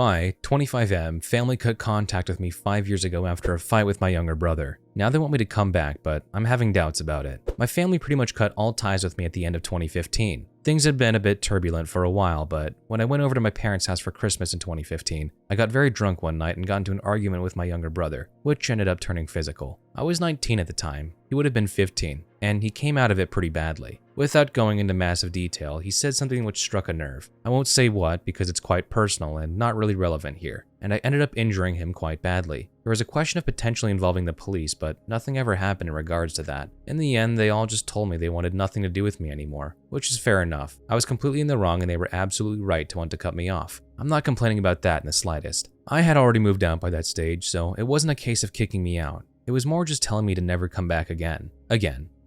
My 25M family cut contact with me 5 years ago after a fight with my younger brother. Now they want me to come back, but I'm having doubts about it. My family pretty much cut all ties with me at the end of 2015. Things had been a bit turbulent for a while, but when I went over to my parents' house for Christmas in 2015, I got very drunk one night and got into an argument with my younger brother, which ended up turning physical. I was 19 at the time, he would have been 15, and he came out of it pretty badly. Without going into massive detail, he said something which struck a nerve. I won't say what because it's quite personal and not really relevant here, and I ended up injuring him quite badly. There was a question of potentially involving the police, but nothing ever happened in regards to that. In the end, they all just told me they wanted nothing to do with me anymore, which is fair enough. I was completely in the wrong and they were absolutely right to want to cut me off. I'm not complaining about that in the slightest. I had already moved out by that stage, so it wasn't a case of kicking me out. It was more just telling me to never come back again.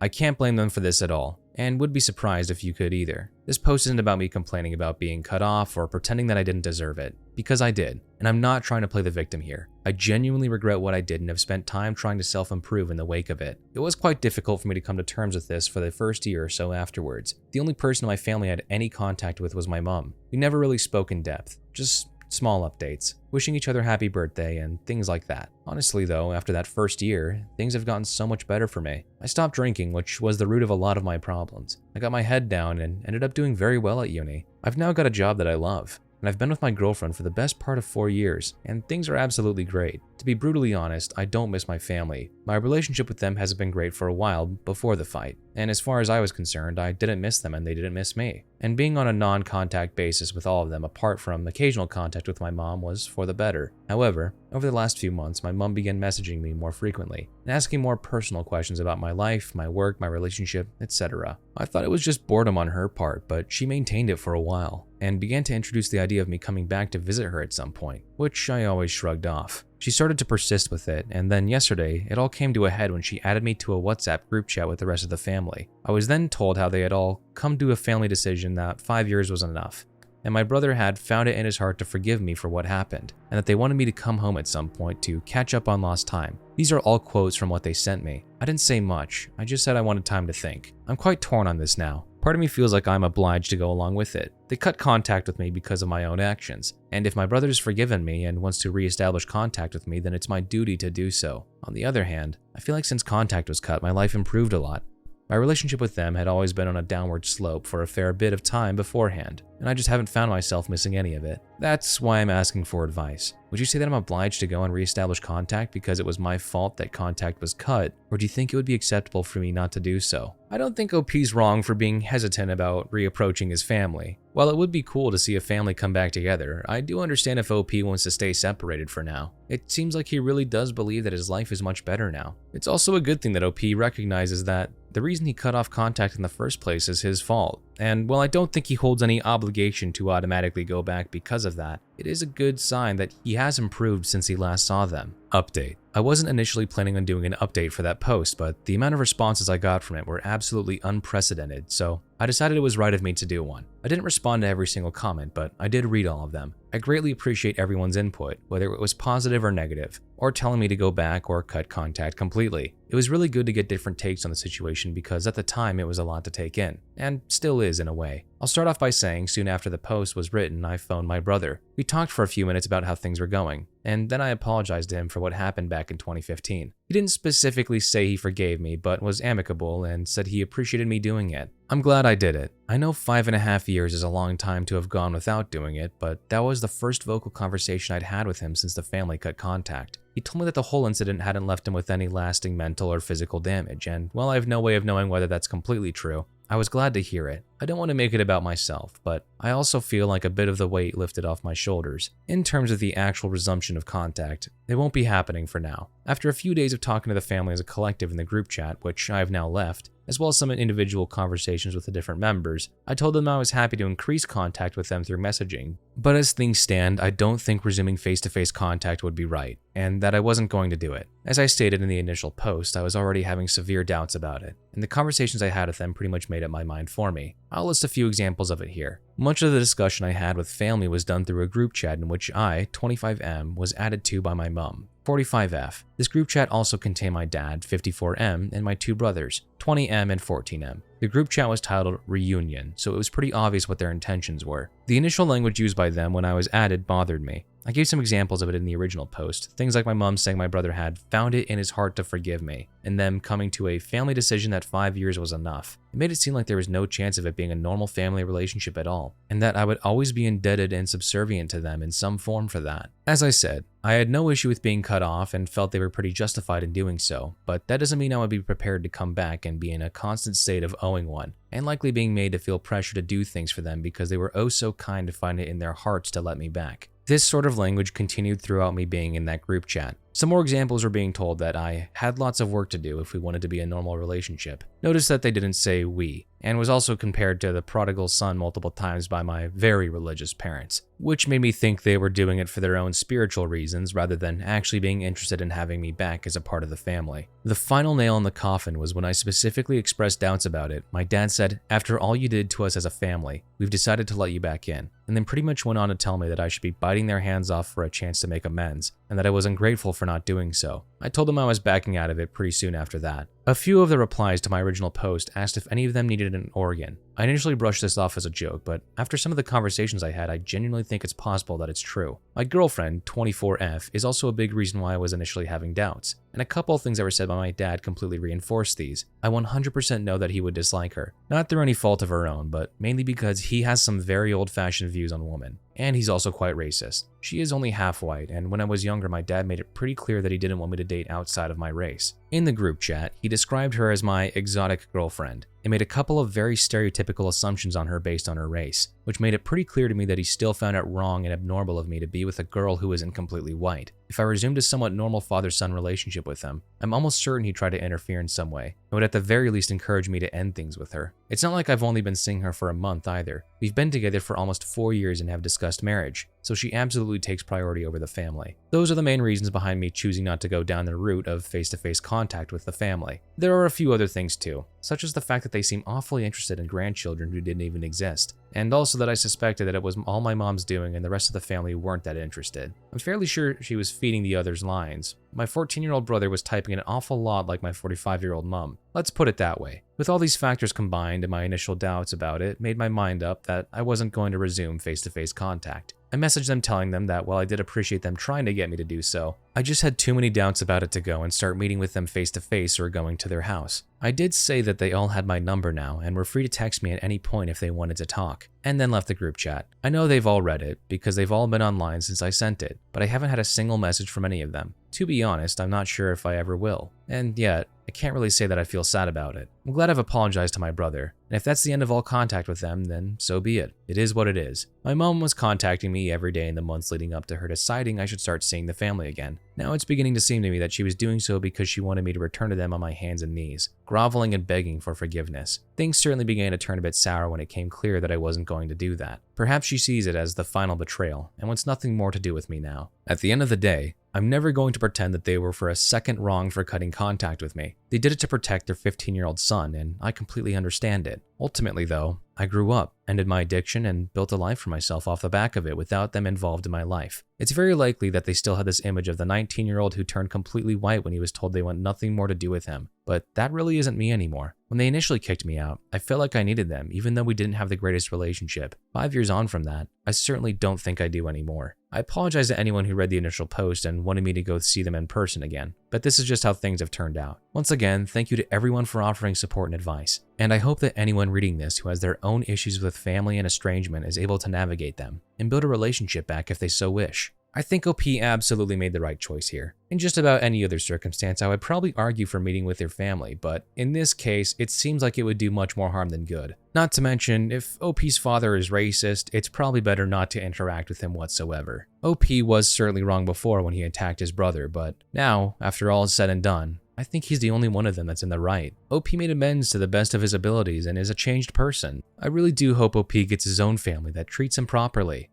I can't blame them for this at all, and would be surprised if you could either. This post isn't about me complaining about being cut off or pretending that I didn't deserve it, because I did, and I'm not trying to play the victim here. I genuinely regret what I did and have spent time trying to self-improve in the wake of it. It was quite difficult for me to come to terms with this for the first year or so afterwards. The only person in my family I had any contact with was my mom. We never really spoke in depth, just small updates, wishing each other happy birthday and things like that. Honestly though, after that first year, things have gotten so much better for me. I stopped drinking, which was the root of a lot of my problems. I got my head down and ended up doing very well at uni. I've now got a job that I love, and I've been with my girlfriend for the best part of 4 years, and things are absolutely great. To be brutally honest, I don't miss my family. My relationship with them hasn't been great for a while before the fight, and as far as I was concerned, I didn't miss them and they didn't miss me. And being on a non-contact basis with all of them apart from occasional contact with my mom was for the better. However, over the last few months, my mom began messaging me more frequently and asking more personal questions about my life, my work, my relationship, etc. I thought it was just boredom on her part, but she maintained it for a while and began to introduce the idea of me coming back to visit her at some point, which I always shrugged off. She started to persist with it, and then yesterday, it all came to a head when she added me to a WhatsApp group chat with the rest of the family. I was then told how they had all come to a family decision that 5 years was enough, and my brother had found it in his heart to forgive me for what happened, and that they wanted me to come home at some point to catch up on lost time. These are all quotes from what they sent me. I didn't say much, I just said I wanted time to think. I'm quite torn on this now. Part of me feels like I'm obliged to go along with it. They cut contact with me because of my own actions, and if my brother has forgiven me and wants to re-establish contact with me, then it's my duty to do so. On the other hand, I feel like since contact was cut, my life improved a lot. My relationship with them had always been on a downward slope for a fair bit of time beforehand, and I just haven't found myself missing any of it. That's why I'm asking for advice. Would you say that I'm obliged to go and re-establish contact because it was my fault that contact was cut, or do you think it would be acceptable for me not to do so? I don't think OP's wrong for being hesitant about reapproaching his family. While it would be cool to see a family come back together, I do understand if OP wants to stay separated for now. It seems like he really does believe that his life is much better now. It's also a good thing that OP recognizes that the reason he cut off contact in the first place is his fault. And while I don't think he holds any obligation to automatically go back because of that, it is a good sign that he has improved since he last saw them. Update. I wasn't initially planning on doing an update for that post, but the amount of responses I got from it were absolutely unprecedented, so I decided it was right of me to do one. I didn't respond to every single comment, but I did read all of them. I greatly appreciate everyone's input, whether it was positive or negative, or telling me to go back or cut contact completely. It was really good to get different takes on the situation because at the time it was a lot to take in, and still is in a way. I'll start off by saying soon after the post was written, I phoned my brother. We talked for a few minutes about how things were going, and then I apologized to him for what happened back in 2015. He didn't specifically say he forgave me, but was amicable and said he appreciated me doing it. I'm glad I did it. I know 5.5 years is a long time to have gone without doing it, but that was the first vocal conversation I'd had with him since the family cut contact. He told me that the whole incident hadn't left him with any lasting mental or physical damage, and while I have no way of knowing whether that's completely true, I was glad to hear it. I don't want to make it about myself, but I also feel like a bit of the weight lifted off my shoulders. In terms of the actual resumption of contact, it won't be happening for now. After a few days of talking to the family as a collective in the group chat, which I have now left, as well as some individual conversations with the different members, I told them I was happy to increase contact with them through messaging. But as things stand, I don't think resuming face-to-face contact would be right, and that I wasn't going to do it. As I stated in the initial post, I was already having severe doubts about it, and the conversations I had with them pretty much made up my mind for me. I'll list a few examples of it here. Much of the discussion I had with family was done through a group chat in which I, 25M, was added to by my mom, 45F. This group chat also contained my dad, 54M, and my two brothers, 20M and 14M. The group chat was titled Reunion, so it was pretty obvious what their intentions were. The initial language used by them when I was added bothered me. I gave some examples of it in the original post, things like my mom saying my brother had found it in his heart to forgive me, and them coming to a family decision that 5 years was enough. It made it seem like there was no chance of it being a normal family relationship at all, and that I would always be indebted and subservient to them in some form for that. As I said, I had no issue with being cut off and felt they were pretty justified in doing so, but that doesn't mean I would be prepared to come back and be in a constant state of owing one, and likely being made to feel pressure to do things for them because they were oh so kind to find it in their hearts to let me back. This sort of language continued throughout me being in that group chat. Some more examples were being told that I had lots of work to do if we wanted to be a normal relationship. Notice that they didn't say we, and was also compared to the prodigal son multiple times by my very religious parents, which made me think they were doing it for their own spiritual reasons rather than actually being interested in having me back as a part of the family. The final nail in the coffin was when I specifically expressed doubts about it. My dad said, "After all you did to us as a family, we've decided to let you back in," and then pretty much went on to tell me that I should be biting their hands off for a chance to make amends, and that I was ungrateful for not doing so. I told them I was backing out of it pretty soon after that. A few of the replies to my original post asked if any of them needed an organ. I initially brushed this off as a joke, but after some of the conversations I had, I genuinely think it's possible that it's true. My girlfriend, 24F, is also a big reason why I was initially having doubts, and a couple of things that were said by my dad completely reinforced these. I 100% know that he would dislike her, not through any fault of her own, but mainly because he has some very old-fashioned views on women. And he's also quite racist. She is only half white, and when I was younger, my dad made it pretty clear that he didn't want me to date outside of my race. In the group chat, he described her as my exotic girlfriend, and made a couple of very stereotypical assumptions on her based on her race, which made it pretty clear to me that he still found it wrong and abnormal of me to be with a girl who isn't completely white. If I resumed a somewhat normal father-son relationship with him, I'm almost certain he'd try to interfere in some way, and would at the very least encourage me to end things with her. It's not like I've only been seeing her for a month either. We've been together for almost 4 years and have discussed marriage, so she absolutely takes priority over the family. Those are the main reasons behind me choosing not to go down the route of face-to-face contact with the family. There are a few other things too, such as the fact that they seem awfully interested in grandchildren who didn't even exist, and also that I suspected that it was all my mom's doing and the rest of the family weren't that interested. I'm fairly sure she was feeding the others lines. My 14-year-old brother was typing an awful lot like my 45-year-old mom. Let's put it that way. With all these factors combined and my initial doubts about it, made my mind up that I wasn't going to resume face-to-face contact. I messaged them telling them that while I did appreciate them trying to get me to do so, I just had too many doubts about it to go and start meeting with them face-to-face or going to their house. I did say that they all had my number now and were free to text me at any point if they wanted to talk, and then left the group chat. I know they've all read it because they've all been online since I sent it, but I haven't had a single message from any of them. To be honest, I'm not sure if I ever will, and yet, I can't really say that I feel sad about it. I'm glad I've apologized to my brother, and if that's the end of all contact with them, then so be it. It is what it is. My mom was contacting me every day in the months leading up to her deciding I should start seeing the family again. Now it's beginning to seem to me that she was doing so because she wanted me to return to them on my hands and knees, groveling and begging for forgiveness. Things certainly began to turn a bit sour when it came clear that I wasn't going to do that. Perhaps she sees it as the final betrayal and wants nothing more to do with me now. At the end of the day, I'm never going to pretend that they were for a second wrong for cutting contact with me. They did it to protect their 15-year-old son, and I completely understand it. Ultimately, though, I grew up, ended my addiction, and built a life for myself off the back of it without them involved in my life. It's very likely that they still had this image of the 19-year-old who turned completely white when he was told they want nothing more to do with him. But that really isn't me anymore. When they initially kicked me out, I felt like I needed them, even though we didn't have the greatest relationship. 5 years on from that, I certainly don't think I do anymore. I apologize to anyone who read the initial post and wanted me to go see them in person again, but this is just how things have turned out. Once again, thank you to everyone for offering support and advice, and I hope that anyone reading this who has their own issues with family and estrangement is able to navigate them and build a relationship back if they so wish. I think OP absolutely made the right choice here. In just about any other circumstance, I would probably argue for meeting with your family, but in this case, it seems like it would do much more harm than good. Not to mention, if OP's father is racist, it's probably better not to interact with him whatsoever. OP was certainly wrong before when he attacked his brother, but now, after all is said and done, I think he's the only one of them that's in the right. OP made amends to the best of his abilities and is a changed person. I really do hope OP gets his own family that treats him properly.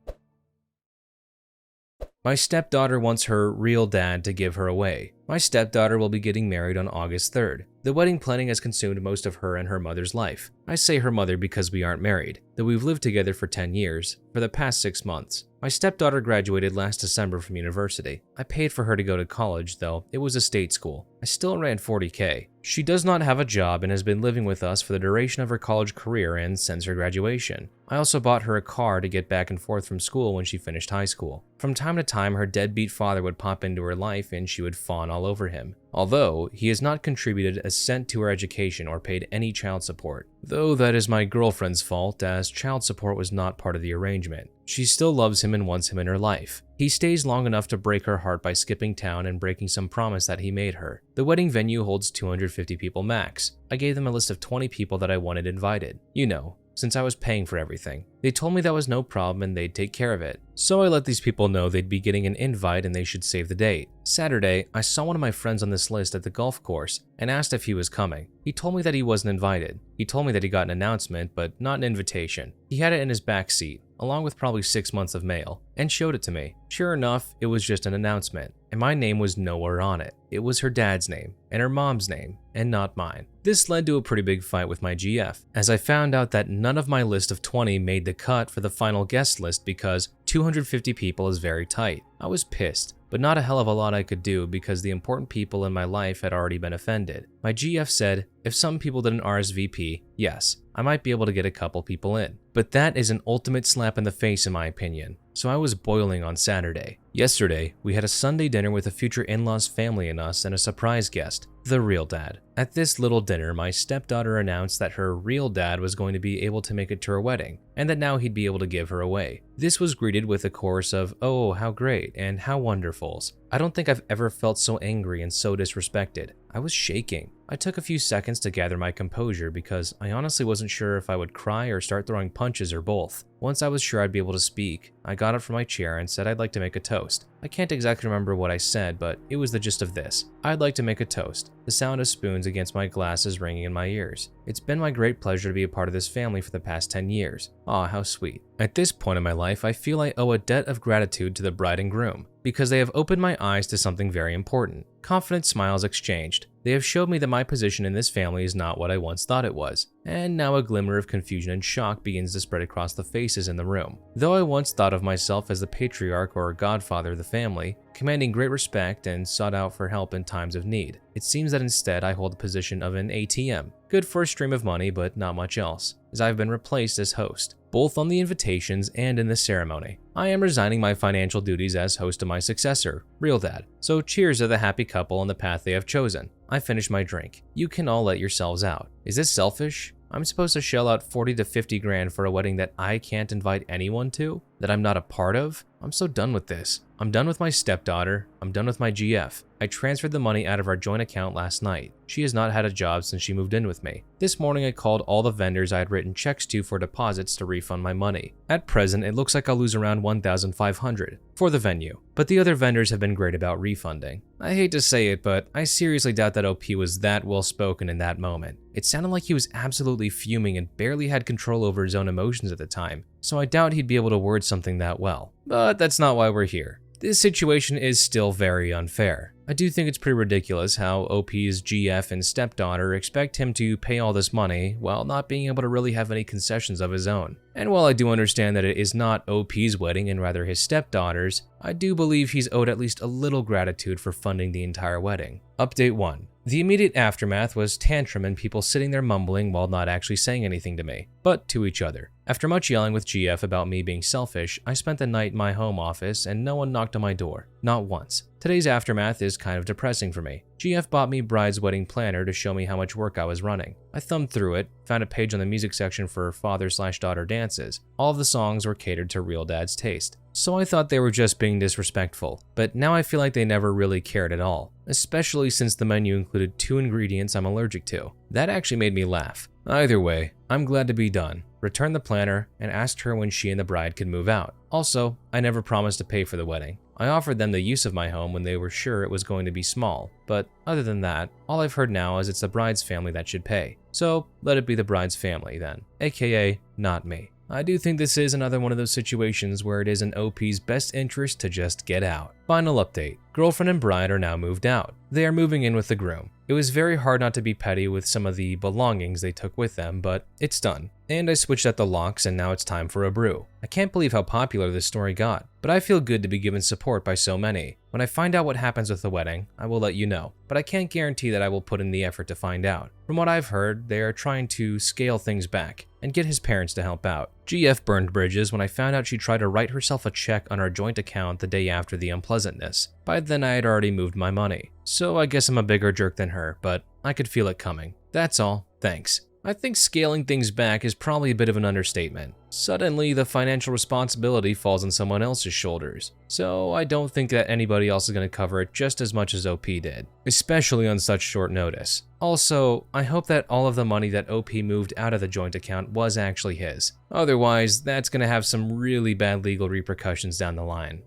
My stepdaughter wants her real dad to give her away. My stepdaughter will be getting married on August 3rd. The wedding planning has consumed most of her and her mother's life. I say her mother because we aren't married, though we've lived together for 10 years, for the past 6 months. My stepdaughter graduated last December from university. I paid for her to go to college, though it was a state school. I still ran $40K. She does not have a job and has been living with us for the duration of her college career and since her graduation. I also bought her a car to get back and forth from school when she finished high school. From time to time, her deadbeat father would pop into her life and she would fawn all over him. Although he has not contributed a cent to her education or paid any child support. Though that is my girlfriend's fault, as child support was not part of the arrangement. She still loves him and wants him in her life. He stays long enough to break her heart by skipping town and breaking some promise that he made her. The wedding venue holds 250 people max. I gave them a list of 20 people that I wanted invited. You know, since I was paying for everything. They told me that was no problem and they'd take care of it. So I let these people know they'd be getting an invite and they should save the date. Saturday, I saw one of my friends on this list at the golf course and asked if he was coming. He told me that he wasn't invited. He told me that he got an announcement, but not an invitation. He had it in his back seat, along with probably 6 months of mail, and showed it to me. Sure enough, it was just an announcement, and my name was nowhere on it. It was her dad's name, and her mom's name, and not mine. This led to a pretty big fight with my GF, as I found out that none of my list of 20 made the cut for the final guest list because 250 people is very tight. I was pissed, but not a hell of a lot I could do because the important people in my life had already been offended. My GF said, if some people didn't RSVP, yes, I might be able to get a couple people in. But that is an ultimate slap in the face in my opinion. So I was boiling on Saturday. Yesterday, we had a Sunday dinner with a future in-laws family and us and a surprise guest, the real dad. At this little dinner, my stepdaughter announced that her real dad was going to be able to make it to her wedding, and that now he'd be able to give her away. This was greeted with a chorus of, oh, how great, and how wonderfuls. I don't think I've ever felt so angry and so disrespected. I was shaking. I took a few seconds to gather my composure because I honestly wasn't sure if I would cry or start throwing punches or both. Once I was sure I'd be able to speak, I got up from my chair and said I'd like to make a toast. I can't exactly remember what I said, but it was the gist of this. I'd like to make a toast. The sound of spoons against my glasses ringing in my ears. It's been my great pleasure to be a part of this family for the past 10 years. Aw, how sweet. At this point in my life, I feel I owe a debt of gratitude to the bride and groom because they have opened my eyes to something very important. Confident smiles exchanged. They have showed me that my position in this family is not what I once thought it was, and now a glimmer of confusion and shock begins to spread across the faces in the room. Though I once thought of myself as the patriarch or godfather of the family, commanding great respect and sought out for help in times of need, it seems that instead I hold the position of an ATM, good for a stream of money but not much else, as I've been replaced as host, both on the invitations and in the ceremony. I am resigning my financial duties as host to my successor, Real Dad. So cheers to the happy couple on the path they have chosen. I finish my drink. You can all let yourselves out. Is this selfish? I'm supposed to shell out 40 to 50 grand for a wedding that I can't invite anyone to? That I'm not a part of? I'm so done with this. I'm done with my stepdaughter. I'm done with my GF. I transferred the money out of our joint account last night. She has not had a job since she moved in with me. This morning I called all the vendors I had written checks to for deposits to refund my money. At present, it looks like I'll lose around $1,500 for the venue, but the other vendors have been great about refunding. I hate to say it, but I seriously doubt that OP was that well spoken in that moment. It sounded like he was absolutely fuming and barely had control over his own emotions at the time, so I doubt he'd be able to word something that well. But that's not why we're here. This situation is still very unfair. I do think it's pretty ridiculous how OP's GF and stepdaughter expect him to pay all this money while not being able to really have any concessions of his own. And while I do understand that it is not OP's wedding and rather his stepdaughter's, I do believe he's owed at least a little gratitude for funding the entire wedding. Update 1. The immediate aftermath was tantrum and people sitting there mumbling while not actually saying anything to me, but to each other. After much yelling with GF about me being selfish, I spent the night in my home office and no one knocked on my door. Not once. Today's aftermath is kind of depressing for me. GF bought me Bride's wedding planner to show me how much work I was running. I thumbed through it, found a page on the music section for father/daughter dances. All of the songs were catered to Real Dad's taste. So I thought they were just being disrespectful, but now I feel like they never really cared at all, especially since the menu included 2 ingredients I'm allergic to. That actually made me laugh. Either way, I'm glad to be done. Returned the planner and asked her when she and the bride could move out. Also, I never promised to pay for the wedding. I offered them the use of my home when they were sure it was going to be small, but other than that, all I've heard now is it's the bride's family that should pay. So let it be the bride's family then, aka not me. I do think this is another one of those situations where it is in OP's best interest to just get out. Final update. Girlfriend and bride are now moved out. They are moving in with the groom. It was very hard not to be petty with some of the belongings they took with them, but it's done. And I switched out the locks and now it's time for a brew. I can't believe how popular this story got, but I feel good to be given support by so many. When I find out what happens with the wedding, I will let you know, but I can't guarantee that I will put in the effort to find out. From what I've heard, they are trying to scale things back and get his parents to help out. GF burned bridges when I found out she tried to write herself a check on our joint account the day after the unpleasantness. By then I had already moved my money, so I guess I'm a bigger jerk than her, but I could feel it coming. That's all, thanks. I think scaling things back is probably a bit of an understatement. Suddenly, the financial responsibility falls on someone else's shoulders, so I don't think that anybody else is going to cover it just as much as OP did, especially on such short notice. Also, I hope that all of the money that OP moved out of the joint account was actually his. Otherwise, that's going to have some really bad legal repercussions down the line.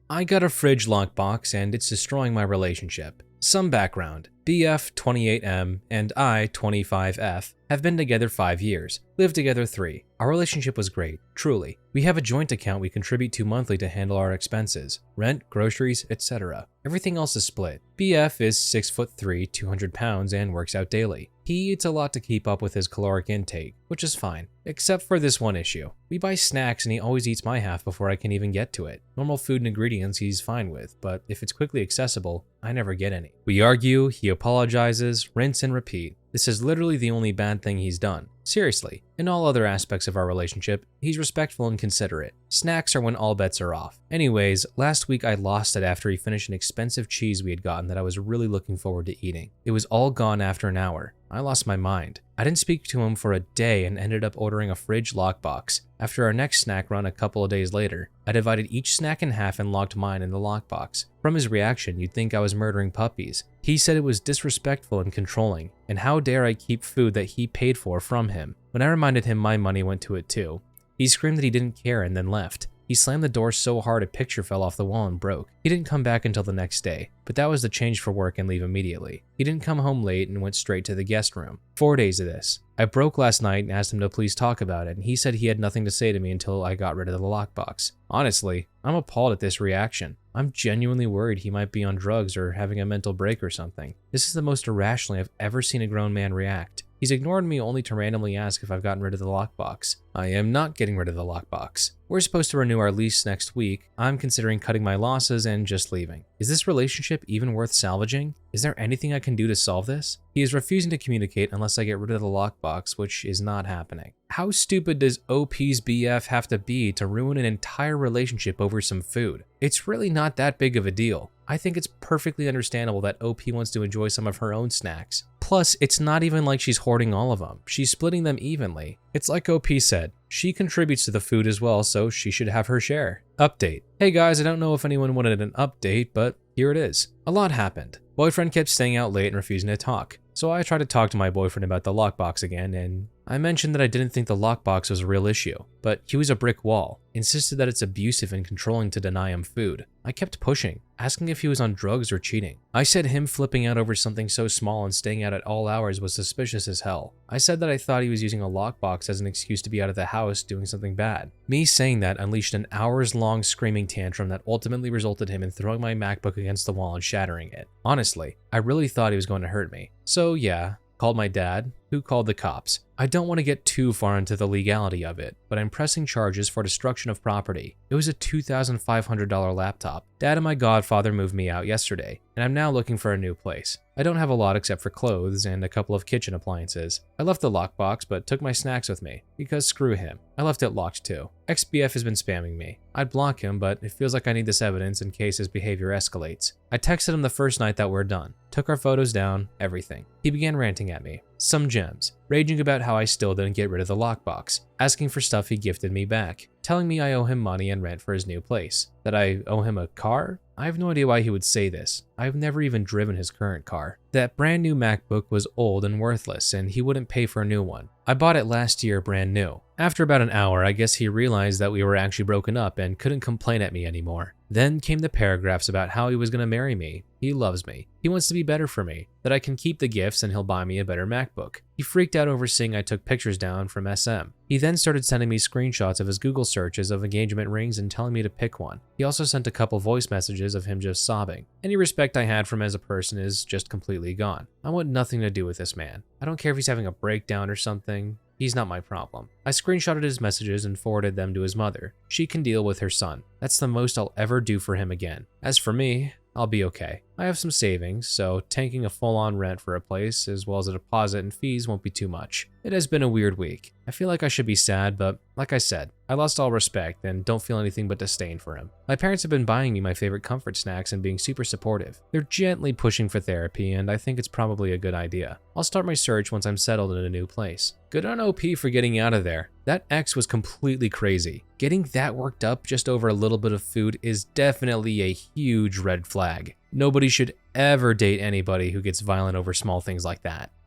I got a fridge lockbox and it's destroying my relationship. Some background. BF 28M and I 25F have been together 5 years, lived together 3. Our relationship was great, truly. We have a joint account we contribute to monthly to handle our expenses, rent, groceries, etc. Everything else is split. BF is 6'3", 200 pounds and works out daily. He eats a lot to keep up with his caloric intake, which is fine, except for this one issue. We buy snacks and he always eats my half before I can even get to it. Normal food and ingredients he's fine with, but if it's quickly accessible, I never get any. We argue, he apologizes, rinse and repeat. This is literally the only bad thing he's done. Seriously, in all other aspects of our relationship, he's respectful and considerate. Snacks are when all bets are off. Anyways, last week I lost it after he finished an expensive cheese we had gotten that I was really looking forward to eating. It was all gone after an hour. I lost my mind. I didn't speak to him for a day and ended up ordering a fridge lockbox. After our next snack run a couple of days later, I divided each snack in half and locked mine in the lockbox. From his reaction, you'd think I was murdering puppies. He said it was disrespectful and controlling, and how dare I keep food that he paid for from him. When I reminded him my money went to it too, he screamed that he didn't care and then left. He slammed the door so hard a picture fell off the wall and broke. He didn't come back until the next day, but that was to change for work and leave immediately. He didn't come home late and went straight to the guest room. 4 days of this. I broke last night and asked him to please talk about it, and he said he had nothing to say to me until I got rid of the lockbox. Honestly, I'm appalled at this reaction. I'm genuinely worried he might be on drugs or having a mental break or something. This is the most irrationally I've ever seen a grown man react. He's ignored me only to randomly ask if I've gotten rid of the lockbox. I am not getting rid of the lockbox. We're supposed to renew our lease next week. I'm considering cutting my losses and just leaving. Is this relationship even worth salvaging? Is there anything I can do to solve this? He is refusing to communicate unless I get rid of the lockbox, which is not happening. How stupid does OP's BF have to be to ruin an entire relationship over some food? It's really not that big of a deal. I think it's perfectly understandable that OP wants to enjoy some of her own snacks. Plus, it's not even like she's hoarding all of them. She's splitting them evenly. It's like OP said, she contributes to the food as well, so she should have her share. Update. Hey guys, I don't know if anyone wanted an update, but here it is. A lot happened. Boyfriend kept staying out late and refusing to talk. So I tried to talk to my boyfriend about the lockbox again, and I mentioned that I didn't think the lockbox was a real issue, but he was a brick wall, insisted that it's abusive and controlling to deny him food. I kept pushing, asking if he was on drugs or cheating. I said him flipping out over something so small and staying out at all hours was suspicious as hell. I said that I thought he was using a lockbox as an excuse to be out of the house doing something bad. Me saying that unleashed an hours-long screaming tantrum that ultimately resulted him in throwing my MacBook against the wall and shattering it. Honestly, I really thought he was going to hurt me. So yeah, called my dad, who called the cops. I don't want to get too far into the legality of it, but I'm pressing charges for destruction of property. It was a $2,500 laptop. Dad and my godfather moved me out yesterday, and I'm now looking for a new place. I don't have a lot except for clothes and a couple of kitchen appliances. I left the lockbox, but took my snacks with me, because screw him. I left it locked too. XBF has been spamming me. I'd block him, but it feels like I need this evidence in case his behavior escalates. I texted him the first night that we're done, took our photos down, everything. He began ranting at me. Some gems, raging about how I still didn't get rid of the lockbox, asking for stuff he gifted me back, telling me I owe him money and rent for his new place, that I owe him a car? I have no idea why he would say this. I've never even driven his current car. That brand new MacBook was old and worthless and he wouldn't pay for a new one. I bought it last year brand new. After about an hour, I guess he realized that we were actually broken up and couldn't complain at me anymore. Then came the paragraphs about how he was going to marry me. He loves me. He wants to be better for me, that I can keep the gifts and he'll buy me a better MacBook. He freaked out over seeing I took pictures down from SM. He then started sending me screenshots of his Google searches of engagement rings and telling me to pick one. He also sent a couple voice messages of him just sobbing. Any respect I had for him as a person is just completely gone. I want nothing to do with this man. I don't care if he's having a breakdown or something. He's not my problem. I screenshotted his messages and forwarded them to his mother. She can deal with her son. That's the most I'll ever do for him again. As for me, I'll be okay. I have some savings, so tanking a full-on rent for a place as well as a deposit and fees won't be too much. It has been a weird week. I feel like I should be sad, but like I said, I lost all respect and don't feel anything but disdain for him. My parents have been buying me my favorite comfort snacks and being super supportive. They're gently pushing for therapy, and I think it's probably a good idea. I'll start my search once I'm settled in a new place. Good on OP for getting out of there. That ex was completely crazy. Getting that worked up just over a little bit of food is definitely a huge red flag. Nobody should ever date anybody who gets violent over small things like that.